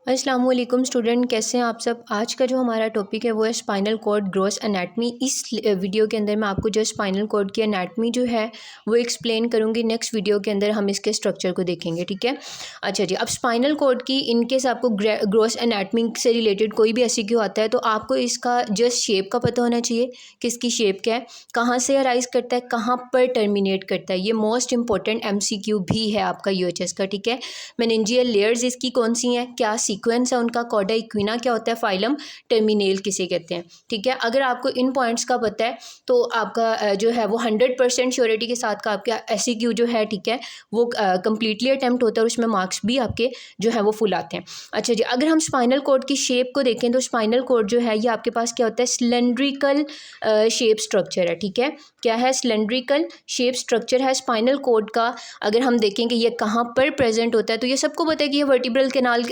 अस्सलाम वालेकुम स्टूडेंट, कैसे हैं आप सब। आज का जो हमारा टॉपिक है वो है स्पाइनल कॉर्ड ग्रॉस एनाटमी। इस वीडियो के अंदर मैं आपको जो स्पाइनल कॉर्ड की एनाटमी जो है वो एक्सप्लेन करूंगी। नेक्स्ट वीडियो के अंदर हम इसके स्ट्रक्चर को देखेंगे, ठीक है। अच्छा जी, अब स्पाइनल कॉर्ड की इनकेस आपको ग्रॉस एनाटमी से रिलेटेड कोई भी एमसीक्यू आता है तो आपको इसका जस्ट शेप का पता होना चाहिए कि इसकी शेप क्या है, कहाँ से अराइज करता है, कहाँ पर टर्मिनेट करता है। ये मोस्ट इंपॉर्टेंट एमसीक्यू भी है आपका यूएचएस का, ठीक है। मेनिंजियल लेयर्स इसकी कौन सी हैं, क्या सीक्वेंस है उनका, कॉर्डा इक्विना क्या होता है, फाइलम टर्मिनेल किसे कहते हैं, ठीक है। अगर आपको इन पॉइंट्स का पता है तो आपका जो है वो 100% श्योरिटी के साथ का आपका एससीक्यू जो है, ठीक है, वो कम्प्लीटली अटैम्प्ट होता है और उसमें मार्क्स भी आपके जो है वो फुल आते हैं। अच्छा जी, अगर हम स्पाइनल कॉर्ड की शेप को देखें तो स्पाइनल कॉर्ड जो है ये आपके पास क्या होता है, सिलेंड्रिकल शेप स्ट्रक्चर है, ठीक है। क्या है, सिलेंड्रिकल शेप स्ट्रक्चर है स्पाइनल कॉर्ड का। अगर हम देखेंगे ये कहाँ पर प्रेजेंट होता है तो ये सबको पता है कि ये वर्टिब्रल कैनाल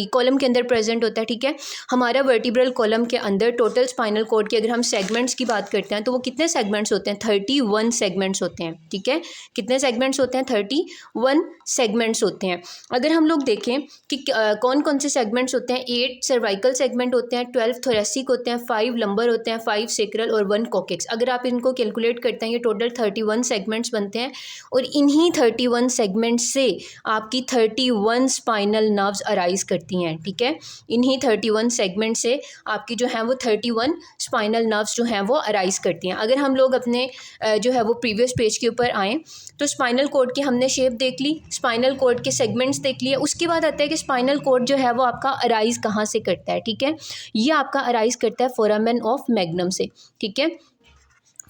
कॉलम के अंदर प्रेजेंट होता है, ठीक है। हमारा वर्टिब्रल कॉलम के अंदर टोटल स्पाइनल कॉर्ड की अगर हम सेगमेंट्स की बात करते हैं तो वो कितने सेगमेंट्स होते हैं, 31 सेगमेंट्स होते हैं, ठीक है। कितने सेगमेंट्स होते हैं, 31 सेगमेंट्स होते हैं। अगर हम लोग देखें कि कौन कौन से सेगमेंट्स होते हैं, 8 सर्वाइकल सेगमेंट होते हैं, 12 थोरेसिक होते हैं, 5 लंबर होते हैं, 5 सेक्रल और 1 कोकेक्स। अगर आप इनको कैलकुलेट करते हैं ये टोटल 31 सेगमेंट्स बनते हैं और इन्हीं 31 सेगमेंट्स से आपकी 31 स्पाइनल नर्व्स अराइज करती हैं, ठीक है। इन्हीं 31 सेगमेंट से आपकी जो है वो 31 स्पाइनल नर्व्स जो हैं वो अराइज करती हैं। अगर हम लोग अपने जो है वो प्रीवियस पेज के ऊपर आएँ तो स्पाइनल कॉर्ड की हमने शेप देख ली, स्पाइनल कॉर्ड के सेगमेंट्स देख लिए। उसके बाद आता है कि स्पाइनल कॉर्ड जो है वो आपका अराइज कहाँ से करता है, ठीक है। ये आपका अराइज करता है फोरामेन ऑफ मैग्नम से, ठीक है,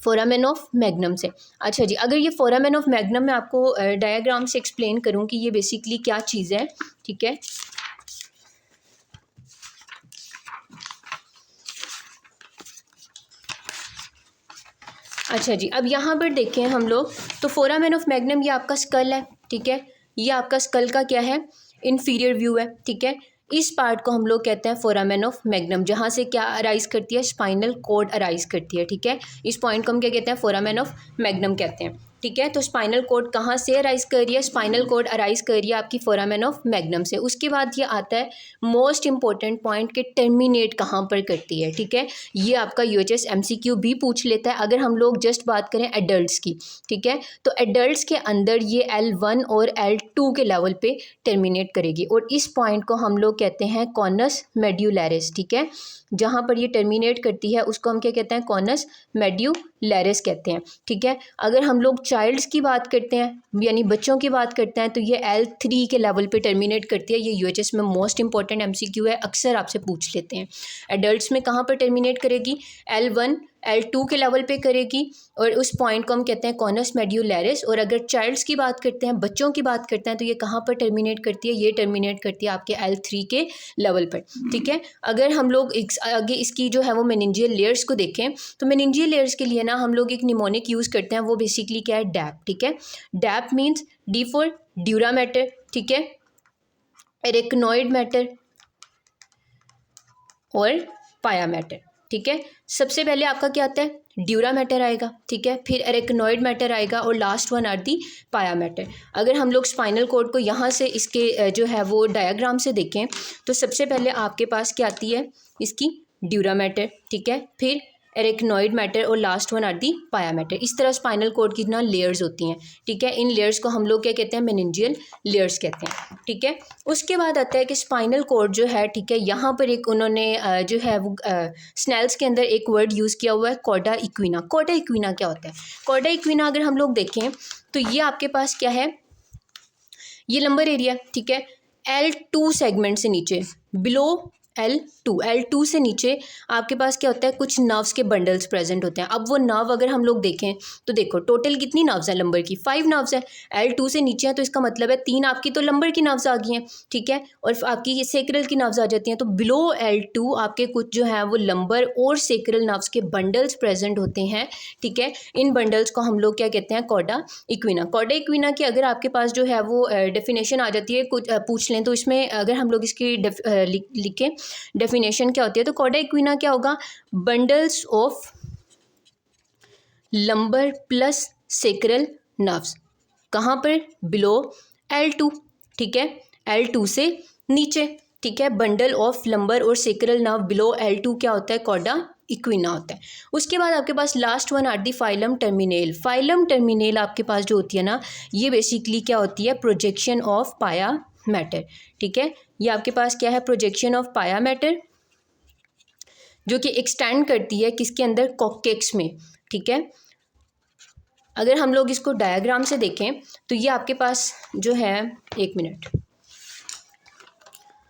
फोरामेन ऑफ मैग्नम से। अच्छा जी, अगर ये फोरामेन ऑफ मैग्नम मैं आपको डायग्राम से एक्सप्लेन करूँ कि ये बेसिकली क्या चीज़ है, ठीक है। अच्छा जी, अब यहाँ पर देखें हम लोग तो फोरामेन ऑफ मैग्नम ये आपका स्कल है, ठीक है। ये आपका स्कल का क्या है, इंफीरियर व्यू है, ठीक है। इस पार्ट को हम लोग कहते हैं फोरामेन ऑफ मैग्नम, जहाँ से क्या अराइज करती है, स्पाइनल कॉर्ड अराइज करती है, ठीक है। इस पॉइंट को हम क्या कहते हैं, फोरामेन ऑफ मैग्नम कहते हैं, ठीक है। तो स्पाइनल कॉर्ड कहाँ से अराइज कर रही है, स्पाइनल कॉर्ड अराइज कर रही है आपकी फोरामेन ऑफ मैग्नम से। उसके बाद ये आता है मोस्ट इंपॉर्टेंट पॉइंट के टर्मिनेट कहाँ पर करती है, ठीक है। ये आपका यूएचएस एमसीक्यू भी पूछ लेता है। अगर हम लोग जस्ट बात करें एडल्ट्स की, ठीक है, तो एडल्ट्स के अंदर ये L1 और L2 के लेवल पे टर्मिनेट करेगी और इस पॉइंट को हम लोग कहते हैं कॉनस मेड्यूलैरिस, ठीक है। जहाँ पर ये टर्मिनेट करती है उसको हम क्या कहते हैं, कॉनस मेड्यूलैरिस कहते हैं, ठीक है। अगर हम लोग चाइल्ड्स की बात करते हैं यानी बच्चों की बात करते हैं तो ये L3 के लेवल पे टर्मिनेट करती है। ये यूएचएस में मोस्ट इंपॉर्टेंट एमसीक्यू है, अक्सर आपसे पूछ लेते हैं। एडल्ट्स में कहाँ पर टर्मिनेट करेगी, L1 L2 के लेवल पे करेगी और उस पॉइंट को हम कहते हैं कॉनस मेड्यूलैरिस। और अगर चाइल्ड्स की बात करते हैं, बच्चों की बात करते हैं तो ये कहाँ पर टर्मिनेट करती है, ये टर्मिनेट करती है आपके L3 के लेवल पर, ठीक है। अगर हम लोग आगे इसकी जो है वो मेनिंजियल लेयर्स को देखें तो मेनिंजियल लेयर्स के लिए ना हम लोग एक निमोनिक यूज़ करते हैं, वो बेसिकली क्या है, डैप, ठीक है। DAP means D for dura mater, ठीक है, एरेक्नोइड मैटर और पाया मैटर, ठीक है। सबसे पहले आपका क्या आता है, ड्यूरा मैटर आएगा, ठीक है, फिर एरेक्नोइड मैटर आएगा और लास्ट वन आर दी पाया मैटर। अगर हम लोग स्पाइनल कॉर्ड को यहाँ से इसके जो है वो डायग्राम से देखें तो सबसे पहले आपके पास क्या आती है, इसकी ड्यूरा मैटर, ठीक है, फिर एरेक्नोइड मैटर और लास्ट वन आर दी पाया मैटर। इस तरह स्पाइनल कॉर्ड की ना लेयर्स होती हैं, ठीक है। इन लेयर्स को हम लोग क्या कहते हैं, मेनिंजियल लेयर्स कहते हैं, ठीक है। उसके बाद आता है कि स्पाइनल कॉर्ड जो है, ठीक है, यहाँ पर एक उन्होंने जो है वो स्नेल्स के अंदर एक वर्ड यूज़ किया हुआ है, कॉर्डा इक्विना। कॉर्डा इक्विना क्या होता है, कॉर्डा इक्विना अगर हम लोग देखें तो ये आपके पास क्या है, ये लंबर एरिया, ठीक है, L2 सेगमेंट से नीचे, बिलो L2 से नीचे आपके पास क्या होता है, कुछ नर्व्स के बंडल्स प्रेजेंट होते हैं। अब वो नर्व अगर हम लोग देखें तो देखो टोटल कितनी नर्व्स हैं लंबर की, 5 नर्व्स हैं। L2 से नीचे है तो इसका मतलब है 3 आपकी तो लंबर की नर्व्स आ गई हैं, ठीक है, और आपकी ये सेक्रल की नर्व्स आ जाती हैं। तो बिलो L2 आपके कुछ जो है वो लंबर और सेक्रल नर्व्स के बंडल्स प्रेजेंट होते हैं, ठीक है। इन बंडल्स को हम लोग क्या कहते हैं, कॉर्डा इक्विना। कॉर्डा इक्विना की अगर आपके पास जो है वो डेफिनेशन आ जाती है, कुछ पूछ लें तो इसमें अगर हम लोग इसकी लिखें डेफिनेशन क्या होती है तो कॉर्डा इक्विना क्या होगा, bundles of lumbar plus sacral nerves. कहाँ पर, बिलो L2, ठीक है, L2 से नीचे, ठीक है। बंडल ऑफ लंबर और सेक्रल नर्व बिलो L2 क्या होता है, कॉर्डा इक्विना होता है। उसके बाद आपके पास last one are the filum terminale. Filum terminale आपके पास जो होती है ना, ये बेसिकली क्या होती है, प्रोजेक्शन ऑफ पाया मैटर। ठीक है, ये आपके पास क्या है, प्रोजेक्शन ऑफ पाया मैटर, जो कि एक्सटेंड करती है किसके अंदर, कॉकेक्स में। ठीक है, अगर हम लोग इसको डायग्राम से देखें तो ये आपके पास जो है, एक मिनट,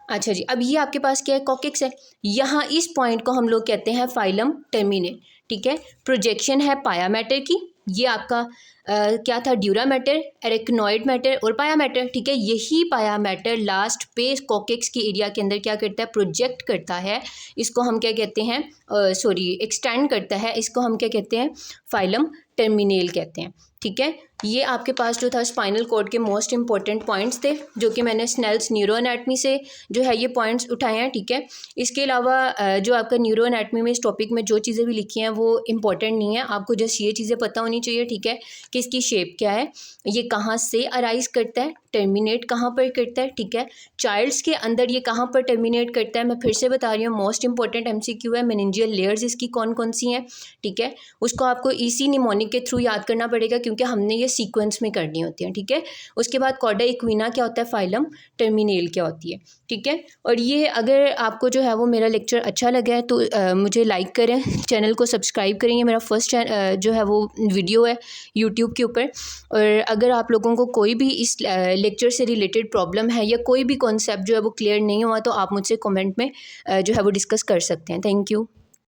अच्छा जी, अब ये आपके पास क्या है, कॉकेक्स है। यहाँ इस पॉइंट को हम लोग कहते हैं फाइलम टर्मिनेल। ठीक है, प्रोजेक्शन है पाया मैटर की, ये आपका क्या था, ड्यूरा मैटर, एरेक्नॉइड मैटर और पाया मैटर। ठीक है, यही पाया मैटर लास्ट पे कॉकेक्स के एरिया के अंदर क्या करता है, प्रोजेक्ट करता है। इसको हम क्या कहते हैं, सॉरी, एक्सटेंड करता है, इसको हम क्या कहते हैं, फाइलम टर्मिनेल कहते हैं। ठीक है, ये आपके पास जो था स्पाइनल कॉर्ड के मोस्ट इंपॉर्टेंट पॉइंट्स थे, जो कि मैंने स्नेल्स न्यूरो एनाटमी से जो है ये पॉइंट्स उठाए हैं। ठीक है, इसके अलावा जो आपका न्यूरो एनाटमी में इस टॉपिक में जो चीज़ें भी लिखी हैं वो इंपॉर्टेंट नहीं है, आपको जस्ट ये चीज़ें पता होनी चाहिए। ठीक है, कि इसकी शेप क्या है, ये कहाँ से अराइज करता है, टर्मिनेट कहाँ पर करता है। ठीक है, चाइल्ड्स के अंदर ये कहाँ पर टर्मिनेट करता है, मैं फिर से बता रही हूँ, मोस्ट इंपॉर्टेंट MCQ है। मेनिंजियल लेयर्स इसकी कौन कौन सी हैं, ठीक है, उसको आपको इसी निमोनिक के थ्रू याद करना पड़ेगा, क्योंकि हमने ये सीक्वेंस में करनी होती है। ठीक है, उसके बाद कॉर्डा इक्विना क्या होता है, फाइलम टर्मिनेल क्या होती है। ठीक है, और ये अगर आपको जो है वो मेरा लेक्चर अच्छा लगा है तो मुझे लाइक करें, चैनल को सब्सक्राइब करें। ये मेरा फर्स्ट जो है वो वीडियो है यूट्यूब के ऊपर। और अगर आप लोगों को कोई भी इस लेक्चर से रिलेटेड प्रॉब्लम है या कोई भी कॉन्सेप्ट जो है वो क्लियर नहीं हुआ, तो आप मुझसे कमेंट में जो है वो डिस्कस कर सकते हैं। Thank you.